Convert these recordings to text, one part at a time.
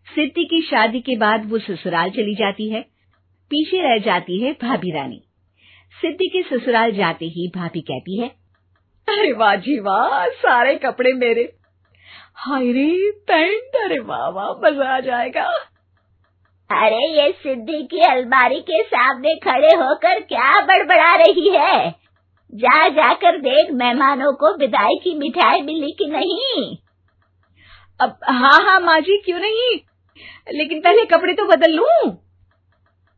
सिद्धि की शादी के बाद वो ससुराल चली जाती है। पीछे रह जाती है भाभी रानी। सिद्धि के ससुराल जाते ही भाभी कहती है, अरे वाह जी वाह, सारे कपड़े मेरे। हाय रे पैंट, अरे वाह वाह, मजा आ जाएगा। अरे ये सिद्धि की अलमारी के सामने खड़े होकर क्या बड़बड़ा रही है? जा जाकर देख मेहमानों को विदाई की मिठाई मिली कि नहीं। अब हाँ माँ जी, क्यों नहीं, लेकिन पहले कपड़े तो बदल लूं।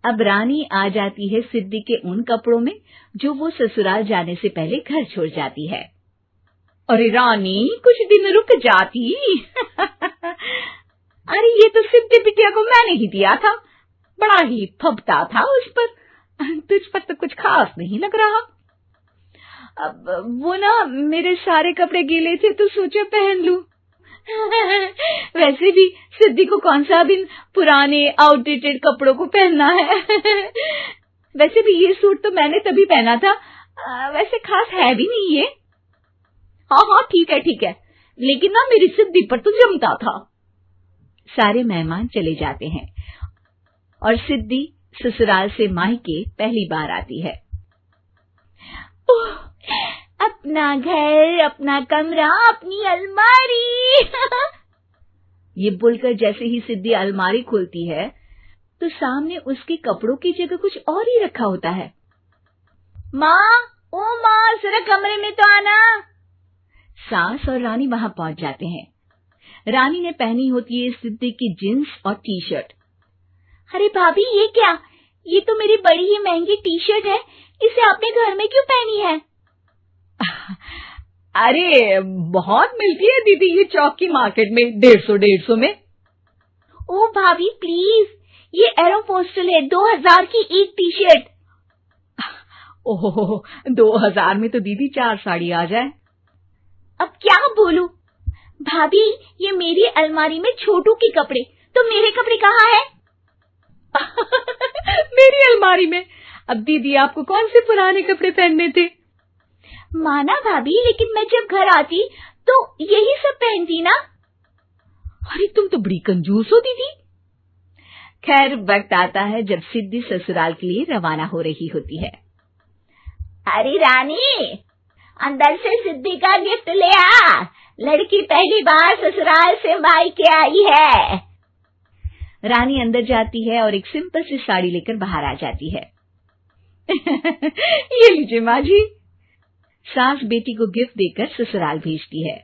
अब रानी आ जाती है सिद्धि के उन कपड़ों में जो वो ससुराल जाने से पहले घर छोड़ जाती है। अरे रानी, कुछ दिन रुक जाती। अरे ये तो सिद्धि बिटिया को मैंने ही दिया था, बड़ा ही फबता था उस पर, तुझ पर तो कुछ खास नहीं लग रहा। अब वो ना मेरे सारे कपड़े गीले थे तो सोचा पहन लूं। वैसे भी सिद्धि को कौन सा बिन पुराने आउटडेटेड कपड़ों को पहनना है। वैसे भी ये सूट तो मैंने तभी पहना था, वैसे खास है भी नहीं ये। हाँ ठीक है, लेकिन ना मेरी सिद्धि पर तो जमता था। सारे मेहमान चले जाते हैं और सिद्धि ससुराल से मायके पहली बार आती है। अपना घर, अपना कमरा, अपनी अलमारी। ये बोलकर जैसे ही सिद्धि अलमारी खोलती है तो सामने उसके कपड़ों की जगह कुछ और ही रखा होता है। माँ, ओ माँ, जरा कमरे में तो आना। सास और रानी वहां पहुंच जाते हैं। रानी ने पहनी होती है सिद्धि की जींस और टी शर्ट। अरे भाभी, ये क्या? ये तो मेरी बड़ी ही महंगी टी शर्ट है, इसे आपने घर में क्यों पहनी है? अरे बहुत मिलती है दीदी ये चौक की मार्केट में, 150 में। ओ भाभी प्लीज, ये एरोपोस्टल है, 2000 की एक टी शर्ट। ओह, 2000 में तो दीदी 4 साड़ी आ जाए। अब क्या बोलूं? भाभी, ये मेरी अलमारी में छोटू के कपड़े, तो मेरे कपड़े कहाँ हैं? मेरी अलमारी में? अब दीदी आपको कौन से पुराने कपड़े पहनने थे? माना भाभी, लेकिन मैं जब घर आती तो यही सब पहनती ना। अरे तुम तो बड़ी कंजूस हो दीदी। खैर, वक्त आता है जब सिद्धि ससुराल के लिए रवाना हो रही होती है। अरे रानी, अंदर से सिद्धि का गिफ्ट ले आ, लड़की पहली बार ससुराल से मायके आई है। रानी अंदर जाती है और एक सिंपल सी साड़ी लेकर बाहर आ जाती है। ये लीजिए माँ जी। सास बेटी को गिफ्ट देकर ससुराल भेजती है।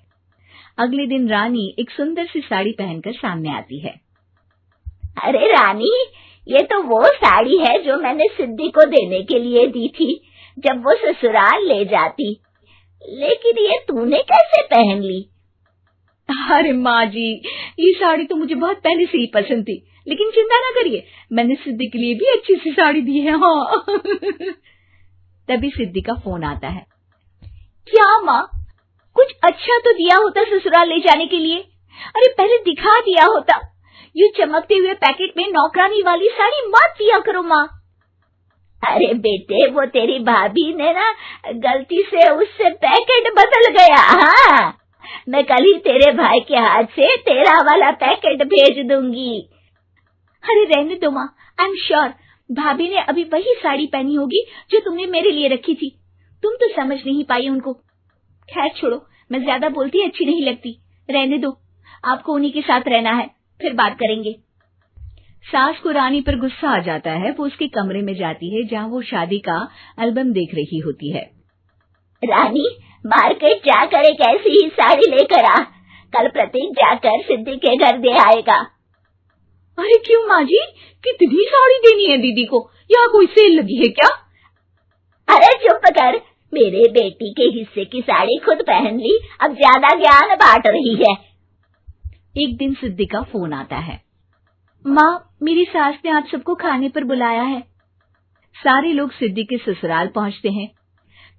अगले दिन रानी एक सुंदर सी साड़ी पहनकर सामने आती है। अरे रानी, ये तो वो साड़ी है जो मैंने सिद्धि को देने के लिए दी थी जब वो ससुराल ले जाती, लेकिन ये तूने कैसे पहन ली? अरे माँ जी, ये साड़ी तो मुझे बहुत पहले से ही पसंद थी, लेकिन चिंता ना करिए, मैंने सिद्धि के लिए भी अच्छी सी साड़ी दी है। हाँ। तभी सिद्धि का फोन आता है। क्या माँ, कुछ अच्छा तो दिया होता ससुराल ले जाने के लिए। अरे पहले दिखा दिया होता। ये चमकते हुए पैकेट में नौकरानी वाली साड़ी मत दिया करो माँ। अरे बेटे, वो तेरी भाभी ने ना गलती से उससे पैकेट बदल गया। हाँ, मैं कल ही तेरे भाई के हाथ से तेरा वाला पैकेट भेज दूंगी। अरे रहने दो माँ, आई एम श्योर भाभी ने अभी वही साड़ी पहनी होगी जो तुमने मेरे लिए रखी थी। तुम तो समझ नहीं पाई उनको। खैर छोड़ो, मैं ज्यादा बोलती अच्छी नहीं लगती, रहने दो, आपको उन्हीं के साथ रहना है, फिर बात करेंगे। सास को रानी पर गुस्सा आ जाता है। वो उसके कमरे में जाती है जहाँ वो शादी का एल्बम देख रही होती है। रानी, मार्केट जाकर एक ऐसी ही साड़ी लेकर आ, कल प्रतीक जाकर सिद्धि के घर दे आएगा। अरे क्यों माँ जी, कितनी साड़ी देनी है दीदी को? यहाँ कोई सेल लगी है क्या? अरे चुप कर, मेरे बेटी के हिस्से की साड़ी खुद पहन ली, अब ज्यादा ज्ञान बांट रही है। एक दिन सिद्धि का फोन आता है। माँ, मेरी सास ने आप सबको खाने पर बुलाया है। सारे लोग सिद्धि के ससुराल पहुँचते हैं।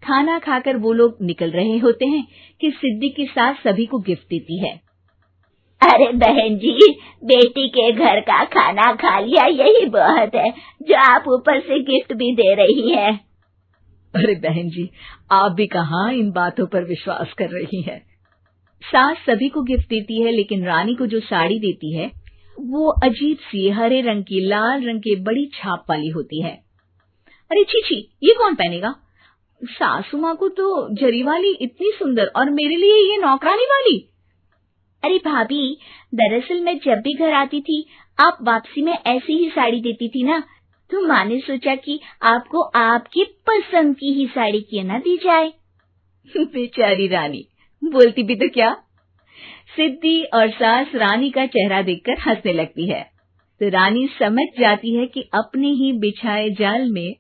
खाना खाकर वो लोग निकल रहे होते हैं कि सिद्धि की सास सभी को गिफ्ट देती है। अरे बहन जी, बेटी के घर का खाना खा लिया, यही बहुत है, जो आप ऊपर से गिफ्ट भी दे रही है। अरे बहन जी, आप भी कहाँ इन बातों पर विश्वास कर रही हैं। सास सभी को गिफ्ट देती है, लेकिन रानी को जो साड़ी देती है वो अजीब सी हरे रंग की लाल रंग के बड़ी छाप वाली होती है। अरे छी, ये कौन पहनेगा? सासू माँ को तो जरी वाली इतनी सुंदर, और मेरे लिए ये नौकरानी वाली। अरे भाभी, दरअसल मैं जब भी घर आती थी आप वापसी में ऐसी ही साड़ी देती थी ना, तो माँ ने सोचा कि आपको आपकी पसंद की ही साड़ी क्यों ना दी जाए। बेचारी रानी, बोलती भी तो क्या। सिद्धि और सास रानी का चेहरा देखकर हंसने लगती है, तो रानी समझ जाती है कि अपने ही बिछाए जाल में